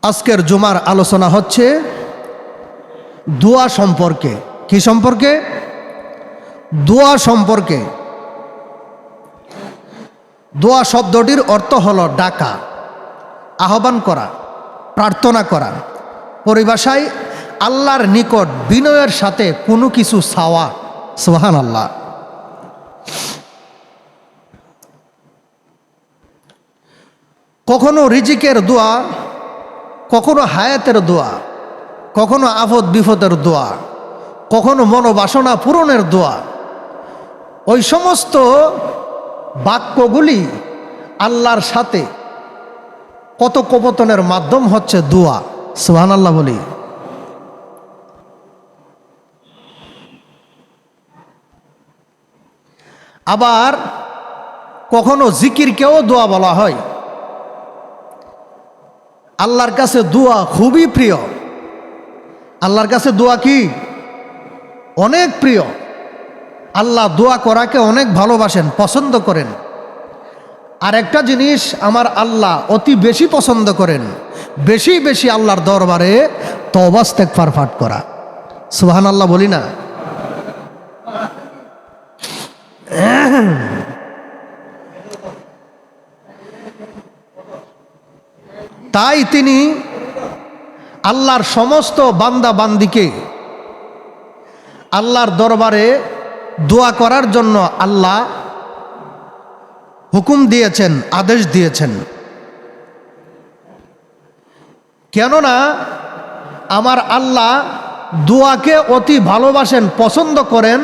আজকের জুমার আলোচনা হচ্ছে দোয়া সম্পর্কে। কি সম্পর্কে? দোয়া সম্পর্কে। দোয়া শব্দটির অর্থ হলো ডাকা, আহ্বান করা, প্রার্থনা করা। পরিভাষায় আল্লাহর নিকট বিনয়ের সাথে কোনো কিছু চাওয়া। সুবহানাল্লাহ। কখনো রিজিকের দোয়া, কখনো হায়াতের দোয়া, কখনো আফত বিপদের দোয়া, কখনো মনোবাসনা পূরণের দোয়া। ওই সমস্ত বাক্যগুলি আল্লাহর সাথে কথোপকথনের মাধ্যম হচ্ছে দোয়া। সুবহানাল্লাহ বলি। আবার কখনো জিকিরকেও দোয়া বলা হয়। আল্লাহর কাছে দোয়া খুবই প্রিয়। আল্লাহর কাছে দোয়া কি? অনেক প্রিয়। আল্লাহ দোয়া করাকে অনেক ভালোবাসেন, পছন্দ করেন। আর একটা জিনিস আমার আল্লাহ অতি বেশি পছন্দ করেন, বেশি বেশি আল্লাহর দরবারে তওবা ইস্তেগফার পাঠ করা। সুবহানাল্লাহ বলি না? তাই তিনি আল্লাহর সমস্ত বান্দা বান্দিকে আল্লাহর দরবারে দোয়া করার জন্য আল্লাহ হুকুম দিয়েছেন, আদেশ দিয়েছেন। কেননা আমার আল্লাহ দোয়াকে অতি ভালোবাসেন, পছন্দ করেন,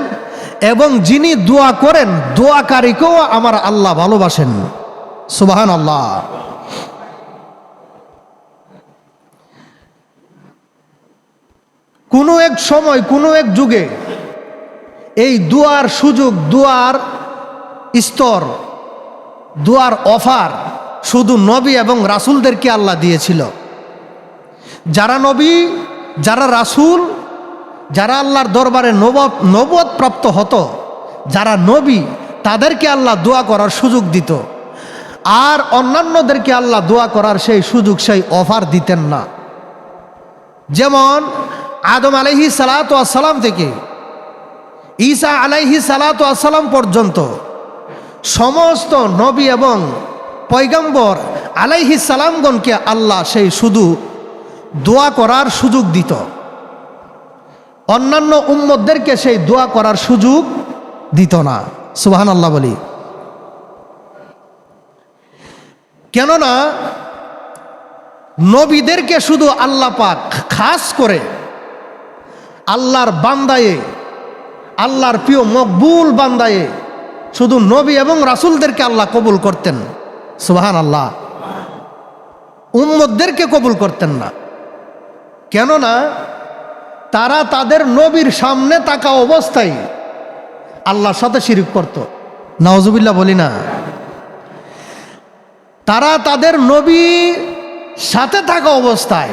এবং যিনি দোয়া করেন দোয়াকারীকেও আমার আল্লাহ ভালোবাসেন। সুবহানাল্লাহ। কোনো এক সময়, কোনো এক যুগে এই দুয়ার সুযোগ, দুয়ার স্তর, দুয়ার অফার শুধু নবী এবং রাসূলদেরকে আল্লাহ দিয়েছিল। যারা নবী, যারা রাসূল, যারা আল্লাহর দরবারে নবুয়ত প্রাপ্ত হতো, যারা নবী, তাদেরকে আল্লাহ দোয়া করার সুযোগ দিত। আর অন্যান্যদেরকে আল্লাহ দোয়া করার সেই সুযোগ, সেই অফার দিতেন না। যেমন আদম আলাইহিস সালাতু ওয়াস সালাম থেকে ঈসা আলাইহিস সালাতু ওয়াস সালাম পর্যন্ত সমস্ত নবী এবং পয়গম্বর আলাইহিস সালামগণকে আল্লাহ সেই শুধু দোয়া করার সুযোগ দিত। অন্যান্য উম্মতদেরকে সেই দোয়া করার সুযোগ দিত না। সুবহানাল্লাহ বলি। কেননা নবীদেরকে শুধু আল্লাহ পাক খাস করে আল্লাহর বান্দায়ে, আল্লাহর প্রিয় মকবুল বান্দায়ে শুধু নবী এবং রাসূলদেরকে আল্লাহ কবুল করতেন। সুবহানাল্লাহ। উম্মতদেরকে কবুল করতেন না। কেননা তারা তাদের নবীর সামনে থাকা অবস্থায় আল্লাহর সাথে শিরক করত। নাউজুবিল্লাহ বলি না? তারা তাদের নবী সাথে থাকা অবস্থায়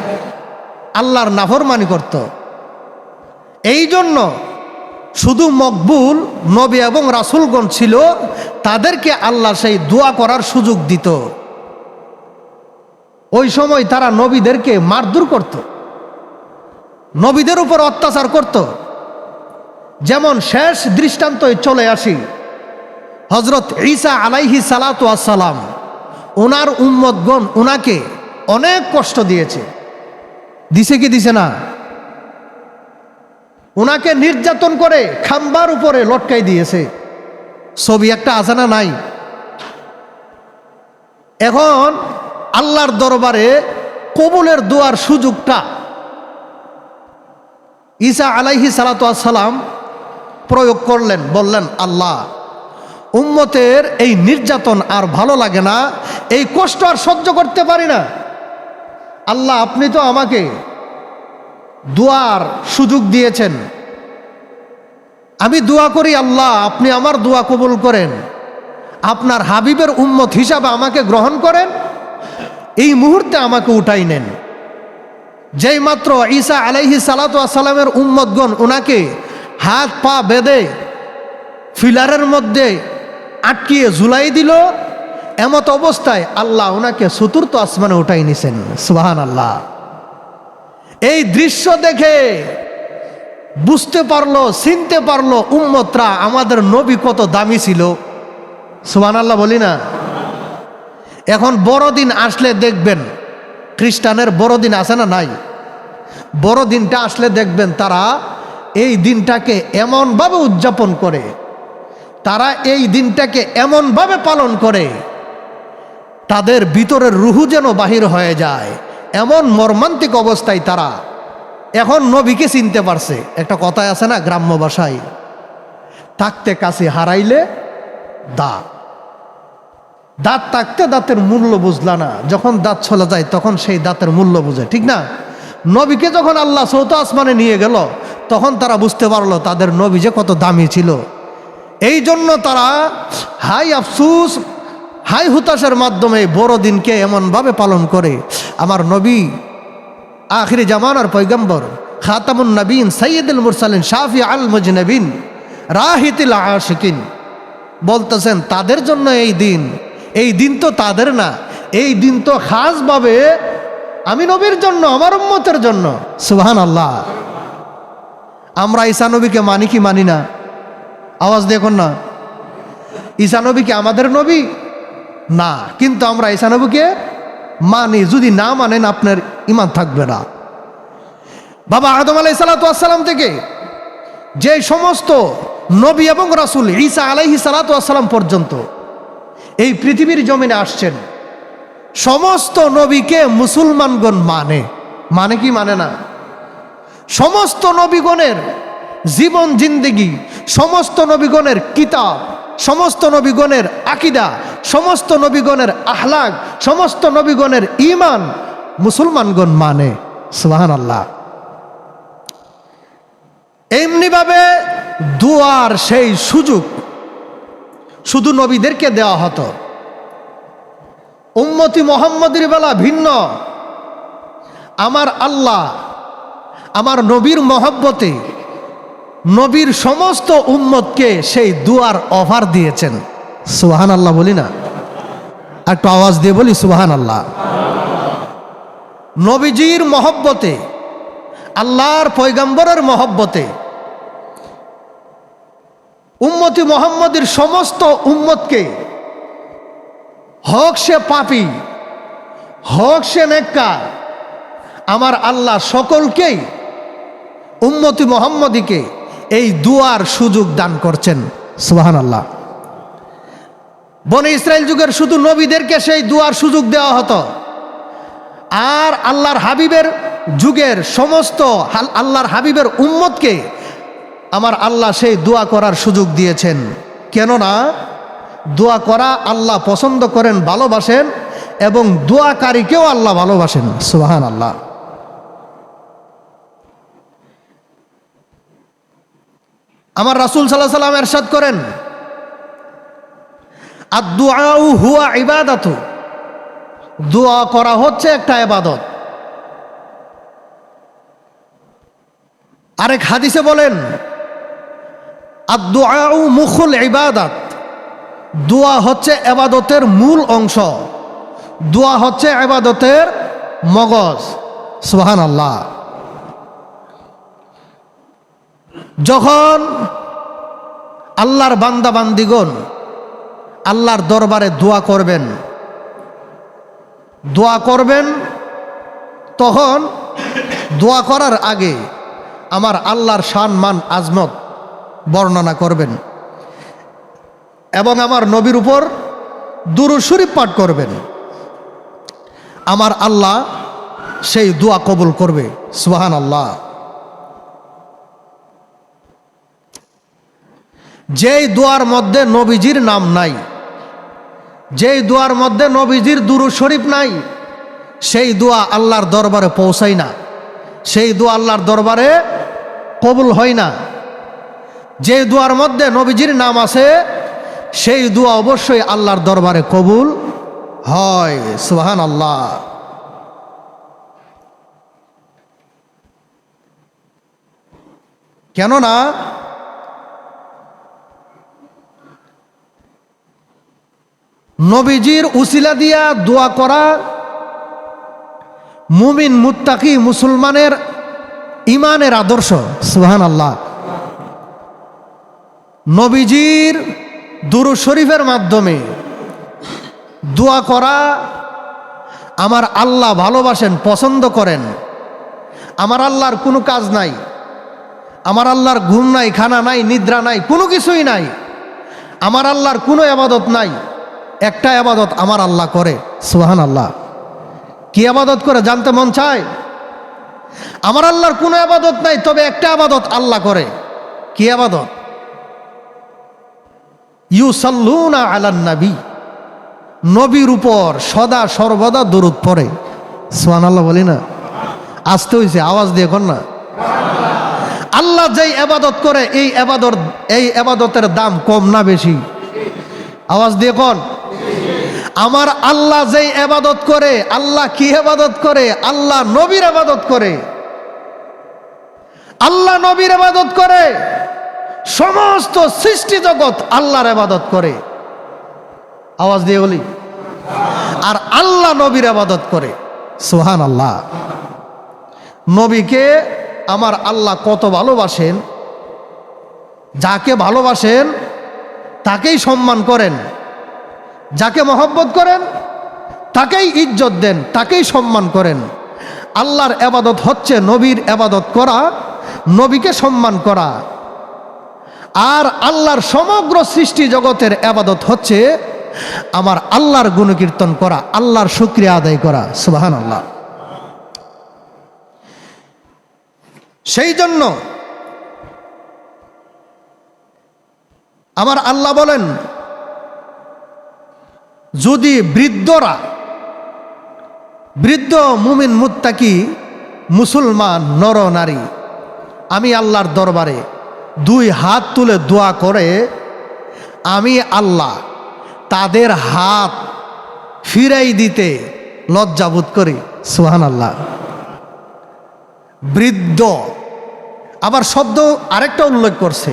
আল্লাহর নাফরমানি করত। এই জন্য শুধু মকবুল নবী এবং রাসূলগণ ছিল, তাদেরকে আল্লাহ সেই দোয়া করার সুযোগ দিত। ওই সময় তারা নবীদেরকে মারধর করত, নবীদের উপর অত্যাচার করত। যেমন শেষ দৃষ্টান্ত চলে আসি, হযরত ঈসা আলাইহিস সালাতু ওয়াস সালাম, ওনার উম্মতগণ ওনাকে অনেক কষ্ট দিয়েছে। দিছে কি দিছে না? ওনাকে নির্যাতন করে খাম্বার উপরে লটকাই দিয়েছে। ছবি একটা আছে না নাই? এখন আল্লাহর দরবারে কবুলের দোয়ার সুযোগটা ঈসা আলাইহিস সালাতু ওয়াস সালাম প্রয়োগ করলেন। বললেন, আল্লাহ, উম্মতের এই নির্যাতন আর ভালো লাগে না, এই কষ্ট আর সহ্য করতে পারি না। আল্লাহ, আপনি তো আমাকে দোয়ার সুযোগ দিয়েছেন, আমি দোয়া করি, আল্লাহ আপনি আমার দোয়া কবুল করেন, আপনার হাবিবের উম্মত হিসাবে আমাকে গ্রহণ করেন, এই মুহূর্তে আমাকে উঠাই নেন। যেই মাত্র ঈসা আলাইহিস সালাতু ওয়াস সালামের উম্মতগণ ওনাকে হাত পা বেঁধে ফিলারের মধ্যে আটকিয়ে ঝুলাই দিল, এমত অবস্থায় আল্লাহ ওনাকে চতুর্থ আসমানে উঠাই নিছেন। সুবহানাল্লাহ। এই দৃশ্য দেখে বুঝতে পারলো, চিনতে পারলো উম্মতরা আমাদের নবী কত দামি ছিল। সুবহানাল্লাহ বলি না? এখন বড়দিন আসলে দেখবেন, খ্রিস্টানের বড়দিন আছে না নাই? বড়দিনটা আসলে দেখবেন তারা এই দিনটাকে এমনভাবে উদযাপন করে, তারা এই দিনটাকে এমনভাবে পালন করে, তাদের ভিতরের রুহু যেন বাহির হয়ে যায়, এমন মর্মান্তিক অবস্থায় তারা এখন নবীকে চিনতে পারছে। একটা কথায় আছে না গ্রাম্য ভাষায়, থাকতে কাছে হারাইলে দাঁত, দাঁত থাকতে দাঁতের মূল্য বুঝলা না, যখন দাঁত চলে যায় তখন সেই দাঁতের মূল্য বুঝে, ঠিক না? নবীকে যখন আল্লাহ চৌথ আসমানে নিয়ে গেল তখন তারা বুঝতে পারলো তাদের নবী যে কত দামি ছিল। এই জন্য তারা হাই আফসুস, হাই হুতাশের মাধ্যমে বড়দিনকে এমনভাবে পালন করে। আমার নবী আখিরি জামানার পয়গম্বর, খাতামুন নবীন, সাইয়্যিদুল মুরসালিন, শাফি আল মুজনবিন, রাহিতুল আশিকিন বলতেছেন তাদের জন্য এই দিন তো তাদের না, এই দিন তো খাসভাবে আমি নবীর জন্য, আমার উম্মতের জন্য। সুবহানাল্লাহ। আমরা ঈসা নবীকে মানি কি মানি না? আওয়াজ দেখুন না। ঈসা নবী কি আমাদের নবী না, কিন্তু আমরা ঈসা নবীকে মানি। যদি না মানেন আপনার ঈমান থাকবে না। বাবা আদম আলাইহিস সালাতু ওয়াস সালাম থেকে যে সমস্ত নবী এবং রাসূল ঈসা আলাইহিস সালাতু ওয়াস সালাম পর্যন্ত এই পৃথিবীর জমিনে আসছেন, সমস্ত নবীকে মুসলমানগণ মানে কি মানে না? সমস্ত নবীগণের জীবন জিন্দেগি, সমস্ত নবীগণের কিতাব, সমস্ত নবীগণের আকীদা, সমস্ত নবীগণের আখলাক, সমস্ত নবীগণের ঈমান মুসলমানগণ মানে। সুবহানাল্লাহ। এমনিভাবে দুয়ার সেই সুযোগ শুধু নবীদেরকে দেওয়া হতো। উম্মতি মুহাম্মদের বেলা ভিন্ন। আমার আল্লাহ আমার নবীর মহব্বতে নবীর সমস্ত উম্মতকে সেই দুয়ার অফার দিয়েছেন। সুবহানাল্লাহ বলি না? একটু আওয়াজ দিয়ে বলি সুবহানাল্লাহ। নবীজির মহব্বতে, আল্লাহর পয়গম্বরের মহব্বতে উম্মতি মুহাম্মদের সমস্ত উম্মতকে, হক সে পাপী, হক সে নেককার, আমার আল্লাহ সকলকেই উম্মতি মুহাম্মদীকে এই দুয়ার সুযোগ দান করছেন। সুবহানাল্লাহ। বনি ইসরাইল যুগের শুধু নবীদেরকে সেই দুয়ার সুযোগ দেওয়া হতো, আর আল্লাহর হাবিবের যুগের সমস্ত আল্লাহর হাবিবের উম্মতকে আমার আল্লাহ সেই দোয়া করার সুযোগ দিয়েছেন। কেননা দোয়া করা আল্লাহ পছন্দ করেন, ভালোবাসেন, এবং দোয়াকারীকেও আল্লাহ ভালোবাসেন। সুবহানাল্লাহ। আমার রাসূল সাল্লাল্লাহু আলাইহি ওয়াসাল্লাম ইরশাদ করেন, আদ-দুআউ হুয়া ইবাদাতু, দোয়া করা হচ্ছে একটা ইবাদত। আরেক হাদিসে বলেন, আদ-দুআউ মুখুল ইবাদাত, দোয়া হচ্ছে ইবাদতের মূল অংশ, দোয়া হচ্ছে ইবাদতের মগজ। সুবহানাল্লাহ। যখন আল্লাহর বান্দা বান্দিগণ আল্লাহর দরবারে দোয়া করবেন, তখন দোয়া করার আগে আমার আল্লাহর শান মান আজমত বর্ণনা করবেন এবং আমার নবীর উপর দুরূদ শরীফ পাঠ করবেন। আমার আল্লাহ সেই দোয়া কবুল করবে। সুবহানাল্লাহ। যেই দোয়ার মধ্যে নবীজির নাম নাই, যেই দোয়ার মধ্যে নবীজির দুরূদ শরীফ নাই, সেই দোয়া আল্লাহর দরবারে পৌঁছায় না, সেই দোয়া আল্লাহর দরবারে কবুল হয় না। যে দোয়ার মধ্যে নবীজির নাম আছে সেই দোয়া অবশ্যই আল্লাহর দরবারে কবুল হয়। সুবহানাল্লাহ। কেননা নবীজির উসিলা দিয়া দোয়া করা মুমিন মুত্তাকি মুসলমানের ইমানের আদর্শ। সুবহানাল্লাহ। নবীজির দুরূদ শরীফের মাধ্যমে দোয়া করা আমার আল্লাহ ভালোবাসেন, পছন্দ করেন। আমার আল্লাহর কোনো কাজ নাই, আমার আল্লাহর ঘুম নাই, খানা নাই, নিদ্রা নাই, কোনো কিছুই নাই। আমার আল্লাহর কোনো ইবাদত নাই, একটা ইবাদত আমার আল্লাহ করে। সুবহানাল্লাহ। কি ইবাদত করে জানতে মন চায়? আমার আল্লাহর কোনো ইবাদত নাই, তবে একটা ইবাদত আল্লাহ করে। কি ইবাদত? ইউসাল্লুনা আলান নবী, নবীর উপর সদা সর্বদা দরুদ পড়ে। সুবহানাল্লাহ বলি না? আসতে হইছে, আওয়াজ দিয়ে কর না। আল্লাহ যেই ইবাদত করে এই ইবাদতের দাম কম না বেশি? আওয়াজ দিয়ে কোন। আমার আল্লাহ যেই ইবাদত করে, আল্লাহ কি ইবাদত করে? আল্লাহ নবীর ইবাদত করে। আল্লাহ নবীর ইবাদত করে, সমস্ত সৃষ্টি জগৎ আল্লাহর ইবাদত করে। আওয়াজ দিয়ে বলি। আর আল্লাহ নবীর ইবাদত করে। সুবহানাল্লাহ। নবীকে আমার আল্লাহ কত ভালোবাসেন, যাকে ভালোবাসেন তাকেই সম্মান করেন, যাকে মহব্বত করেন তাকেই ইজ্জত দেন, তাকেই সম্মান করেন। আল্লাহর ইবাদত হচ্ছে নবীর ইবাদত করা, নবীকে সম্মান করা। আর আল্লাহর সমগ্র সৃষ্টি জগতের ইবাদত হচ্ছে আমার আল্লাহর গুণকীর্তন করা, আল্লাহর শুকরিয়া আদায় করা। সুবহানাল্লাহ। সেই জন্য আমার আল্লাহ বলেন, যদি বৃদ্ধ মুমিন মুত্তাকি মুসলমান নর নারী আমি আল্লাহর দরবারে দুই হাত তুলে দোয়া করে, আমি আল্লাহ তাদের হাত ফিরাই দিতে লজ্জাবোধ করি। সুবহানাল্লাহ। বৃদ্ধ, আবার শব্দ আরেকটা উল্লেখ করছে,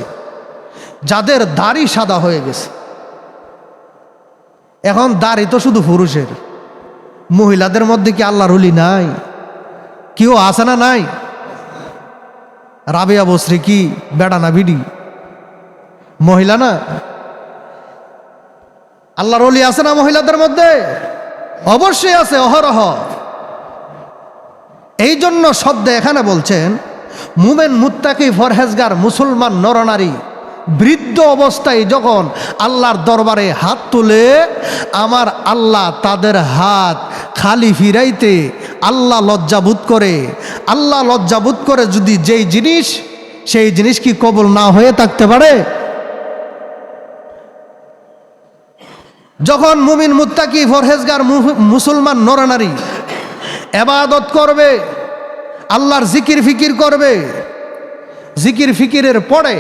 যাদের দাড়ি সাদা হয়ে গেছে। এখন দাড়ি তো শুধু পুরুষের, মহিলাদের মধ্যে কি আল্লাহর ওলি নাই? কেউ আছে না? নাই। রাবেয়া বসরি কি বেড়া না বিডি? মহিলা না? আল্লাহর ওলি আছে না মহিলাদের মধ্যে? অবশ্যই আছে, অহরহ। এই জন্য শব্দে এখানে বলছেন, মুমিন মুত্তাকি ফরহেজগার মুসলমান নরনারী বৃদ্ধ অবস্থায় যখন আল্লাহর দরবারে হাত তুলে, আমার আল্লাহ তাদের হাত খালি ফিরাইতে আল্লাহ লজ্জাবোধ করে। আল্লাহ লজ্জাবোধ করে যদি যেই জিনিস, সেই জিনিস কি কবুল না হয়ে থাকতে পারে? যখন মুমিন মুত্তাকি ফরহেজগার মুসলমান নরনারী ইবাদত করবে, আল্লাহর জিকির ফিকির করবে, জিকির ফিকিরের পরে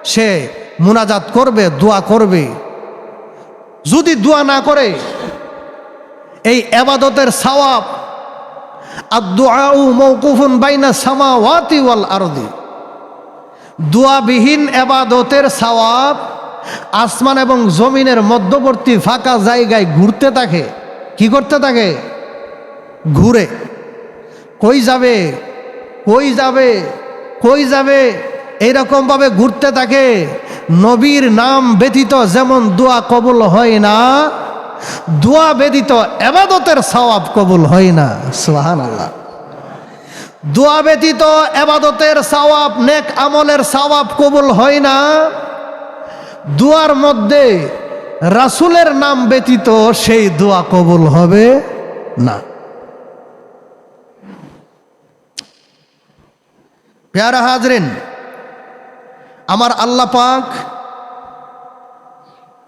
সে মুনাজাত করবে, দোয়া করবে। যদি দোয়া না করে, এই ইবাদতের সওয়াব আদ-দুআউ মাওকুফুন বাইনা সামাওয়াতি ওয়াল আরদি, দোয়াবিহীন ইবাদতের সওয়াব আসমান এবং জমিনের মধ্যবর্তী ফাঁকা জায়গায় ঘুরতে থাকে। কি করতে থাকে? ঘুরে। কই যাবে, কই যাবে, কই যাবে, এইরকম ভাবে ঘুরতে থাকে। নবীর নাম ব্যতীত যেমন দোয়া কবুল হয় না, দোয়া ব্যতীত ইবাদতের সওয়াব কবুল হয় না। সুবহানাল্লাহ। দোয়া ব্যতীত ইবাদতের সওয়াব, নেক আমলের সওয়াব কবুল হয় না। দোয়ার মধ্যে রাসূলের নাম ব্যতীত সেই দোয়া কবুল হবে না। প্যারা হাজরিন, আমার আল্লাহ পাক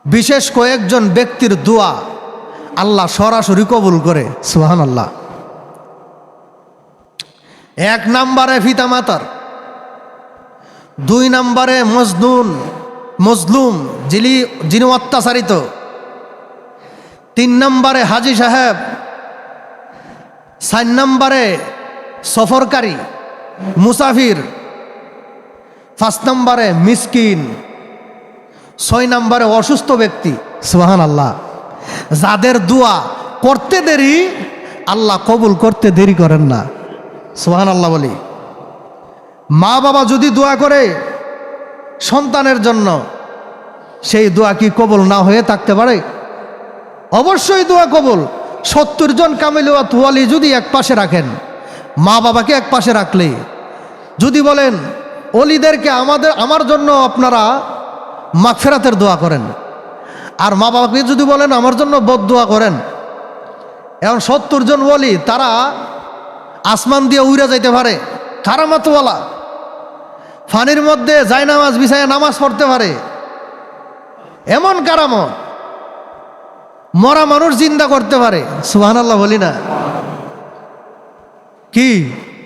বিশেষ কয়েকজন ব্যক্তির দোয়া আল্লাহ সরাসরি কবুল করে। সুবহানাল্লাহ। এক নম্বরে পিতামাতার, দুই নম্বরে মজলুম যিনি অত্যাচারিত, তিন নম্বরে হাজী সাহেব, চার নম্বরে সফরকারী মুসাফির, পাঁচ নম্বরে মিসকিন, ছয় নম্বরে অসুস্থ ব্যক্তি। সুবহানাল্লাহ। যাদের দোয়া করতে দেরি, আল্লাহ কবুল করতে দেরি করেন না। সুবহানাল্লাহ বলি। মা বাবা যদি দোয়া করে সন্তানের জন্য, সেই দোয়া কি কবুল না হয়ে থাকতে পারে? অবশ্যই দোয়া কবুল। 70 জন কামিলিয়াত ওয়ালি যদি এক পাশে রাখেন, মা বাবাকে এক পাশে রাখলে, যদি বলেন ওলিদেরকে আমার জন্য আপনারা মাগফিরাতের দোয়া করেন, আর মা বাবাকে যদি বলেন আমার জন্য বদদোয়া করেন, এখন 70 জন ওলি তারা আসমান দিয়ে উড়ে যাইতে পারে, কারামাতওয়ালা, ফানির মধ্যে জায়নামাজ বিছায় নামাজ পড়তে পারে, এমন কারামত, মরা মানুষ জিন্দা করতে পারে। সুবহানাল্লাহ বলি না? কি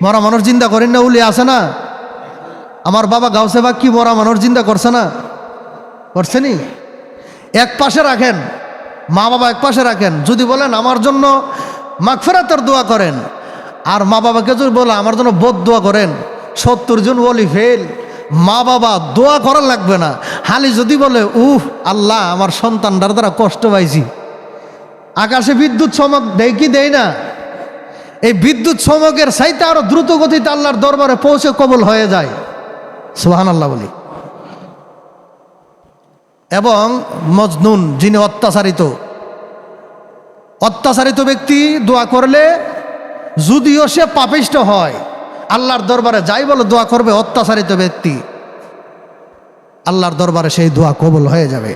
মরা মানুষ জিন্দা করেন না? উলি আছে না? আমার বাবা গাউসে বাগ কি মরা মানুষ জিন্দা করছে না? করছেনি? এক পাশে রাখেন, মা বাবা এক পাশে রাখেন, যদি বলেন আমার জন্য মাগফিরাতের দোয়া করেন, আর মা বাবাকে যদি বলে আমার জন্য বদদোয়া করেন, 70 জন ওলি ফেল। মা বাবা দোয়া করার লাগবে না, হালি যদি বলে আল্লাহ আমার সন্তানটার দ্বারা কষ্ট পাইছি, আকাশে বিদ্যুৎ চমক দেয় কি দেয় না? এই বিদ্যুৎ চমকের চাইতে আরো দ্রুত গতিতে আল্লাহর দরবারে পৌঁছে কবুল হয়ে যায়। সুবহানাল্লাহ বলি। এবং মজনুন, যিনি অত্যাচারিত ব্যক্তি দোয়া করলে, যদিও সে পাপিষ্ঠ হয়, আল্লাহর দরবারে যাই বলে দোয়া করবে অত্যাচারিত ব্যক্তি, আল্লাহর দরবারে সেই দোয়া কবুল হয়ে যাবে।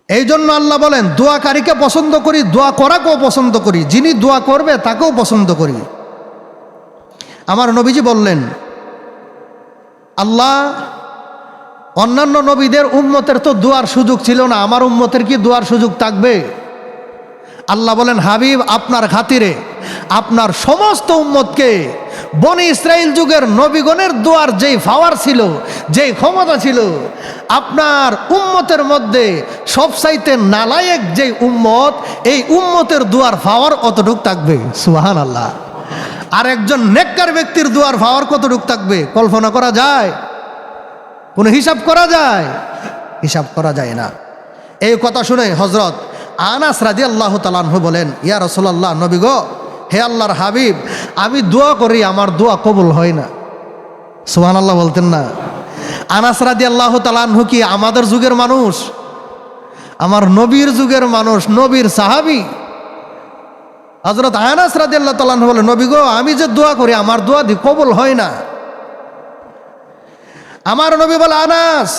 এই জন্য আল্লাহ বলেন দোয়াকারীকে পছন্দ করি, দোয়া করাকেও পছন্দ করি, যিনি দোয়া করবে তাকেও পছন্দ করি। আমার নবীজি বললেন, আল্লাহ অন্যান্য নবীদের উম্মতের তো দোয়ার সুযোগ ছিল না, আমার উম্মতের কি দোয়ার সুযোগ থাকবে? আল্লাহ বলেন, হাবিব আপনার খাতিরে আপনার সমস্ত উম্মতকে বনি ইসরাইল যুগের নবীগণের দোয়ার যেই পাওয়ার ছিল, যেই ক্ষমতা ছিল, আপনার উম্মতের মধ্যে সবচাইতে নালায়েক যেই উম্মত, এই উম্মতের দোয়ার পাওয়ার অতটুক থাকবে। সুবহানাল্লাহ। আর একজন নেককার ব্যক্তির দোয়ার পাওয়ার কতটুক থাকবে কল্পনা করা যায়? কোনো হিসাব করা যায়? হিসাব করা যায় না। এই কথা শুনে হযরত আনাস রাদিয়াল্লাহু তাআলা আনহু বলেন, ইয়া রাসূলুল্লাহ, নবী গো, হে আল্লাহর হাবিব, আমি দোয়া করি আমার দোয়া কবুল হয় না। সুবহানাল্লাহ বলতেন না? আনাস রাদিয়াল্লাহু তাআলা আনহু কি আমাদের যুগের মানুষ? আমার নবীর যুগের মানুষ, নবীর সাহাবী। হযরত আনাস রাদিয়াল্লাহু তাআলা আনহু বলেন, নবী গো, আমি যে দোয়া করি আমার দোয়া কবুল হয় না। আমার নবী বলে, আনাস,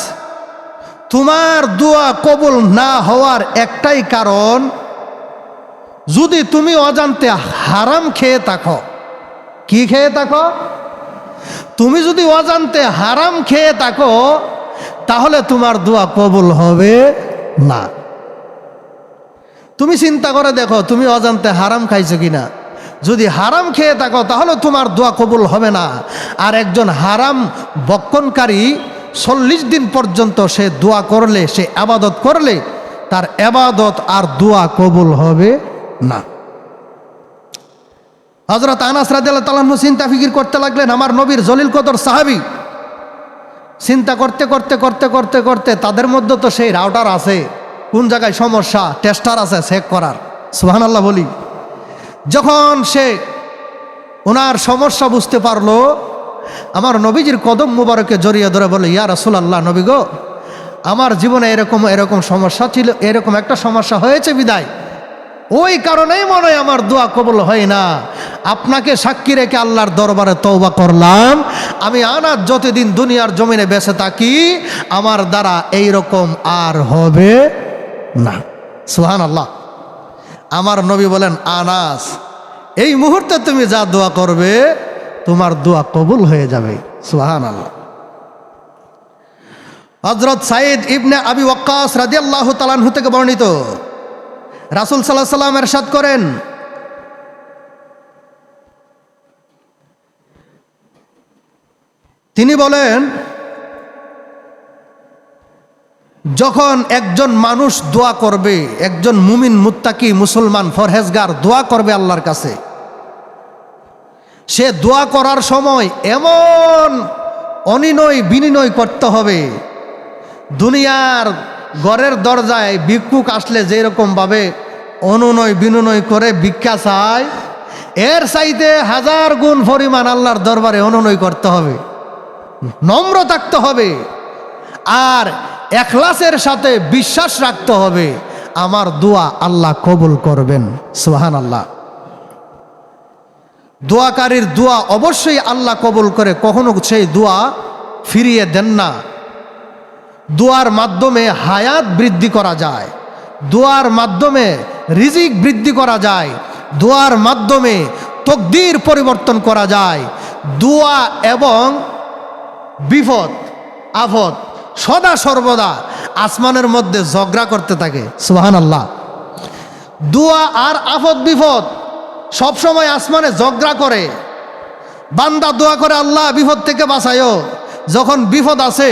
তোমার দোয়া কবুল না হওয়ার একটাই কারণ, যদি তুমি অজান্তে হারাম খেয়ে থাকো। কি খেয়ে থাকো? তুমি যদি অজান্তে হারাম খেয়ে থাকো, তাহলে তোমার দোয়া কবুল হবে না। তুমি চিন্তা করে দেখো, তুমি অজান্তে হারাম খাইছো কিনা। যদি হারাম খেয়ে থাকো তাহলে তোমার দোয়া কবুল হবে না। আর একজন হারাম বক্ষণকারী 40 দিন পর্যন্ত সে দোয়া করলে, সে আবাদত করলে, তার আবাদত আর দোয়া কবুল হবে না। হযরত আনাস রাদিয়াল্লাহু তাআলা আনহু চিন্তা ফিকির করতে লাগলেন, আমার নবীর জলিল কদর সাহাবী। চিন্তা করতে করতে করতে করতে করতে তাদের মধ্যে তো সেই রাউটার আছে, কোন জায়গায় সমস্যা, টেস্টার আছে চেক করার। সুবহানাল্লাহ বলি। যখন সে ওনার সমস্যা বুঝতে পারলো, আমার নবীজির কদম মুবারকে জড়িয়ে ধরে বলে, ইয়া রাসূলুল্লাহ, নবী গো, আমার জীবনে এরকম সমস্যা ছিল, এরকম একটা সমস্যা হয়েছে বিদায়, ওই কারণেই মনে হয় আমার দোয়া কবুল হয় না। আপনাকে সাক্ষী রেখে আল্লাহর দরবারে তওবা করলাম, আমি আনাস যতদিন দুনিয়ার জমিনে বেঁচে থাকি আমার দ্বারা এইরকম আর হবে না। সুবহানাল্লাহ। আমার নবী বলেন, আনাস, এই মুহূর্তে তুমি যা দোয়া করবে তোমার দোয়া কবুল হয়ে যাবে। সুবহানাল্লাহ। হযরত সাঈদ ইবনে আবি ওয়াক্কাস রাদিয়াল্লাহু তাআলা আনহু থেকে বর্ণিত, রাসূল সাল্লাল্লাহু আলাইহি ওয়াসাল্লাম ইরশাদ করেন, তিনি বলেন, যখন একজন মানুষ দোয়া করবে, একজন মুমিন মুত্তাকি মুসলমান ফরহেজগার দোয়া করবে আল্লাহর কাছে, সে দোয়া করার সময় এমন অনিনয় বিনিনয় করতে হবে, দুনিয়ার ঘরের দরজায় ভিক্ষুক আসলে যেরকম ভাবে অনুনয় বিনয় করে ভিক্ষা চায়, এর চাইতে 1000 গুণ পরিমাণ আল্লাহর দরবারে অনুনয় করতে হবে, নম্র থাকতে হবে, আর ইখলাসের সাথে বিশ্বাস রাখতে হবে আমার দোয়া আল্লাহ কবুল করবেন। সুবহানাল্লাহ। দোয়াকারীর দোয়া অবশ্যই আল্লাহ কবুল করে, কখনো সেই দোয়া ফিরিয়ে দেন না। দোয়ার মাধ্যমে হায়াত বৃদ্ধি করা যায়, দোয়ার মাধ্যমে রিজিক বৃদ্ধি করা যায়, দোয়ার মাধ্যমে তকদির পরিবর্তন করা যায়। দোয়া এবং বিপদ আফত সদা সর্বদা আসমানের মধ্যে ঝগড়া করতে থাকে। সুবহানাল্লাহ। দোয়া আর আফত বিপদ সবসময় আসমানে ঝগড়া করে। বান্দা দোয়া করে আল্লাহ বিপদ থেকে বাঁচায়ও, যখন বিপদ আসে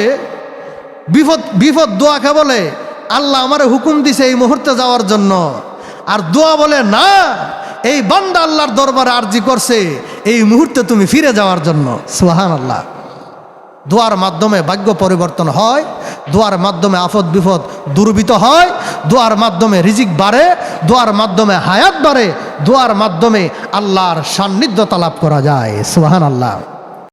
বিপদ দোয়াকে বলে আল্লাহ আমারে হুকুম দিছে এই মুহূর্তে যাওয়ার জন্য, আর দোয়া বলে না, এই বান্দা আল্লাহর দরবারে আরজি করছে এই মুহূর্তে তুমি ফিরে যাওয়ার জন্য। সুবহানাল্লাহ। দোয়ার মাধ্যমে ভাগ্য পরিবর্তন হয়, দোয়ার মাধ্যমে আফত বিপদ দূরীভূত হয়, দোয়ার মাধ্যমে রিজিক বাড়ে, দোয়ার মাধ্যমে হায়াত বাড়ে, দোয়ার মাধ্যমে আল্লাহর সান্নিধ্যতা লাভ করা যায়। সুবহানাল্লাহ।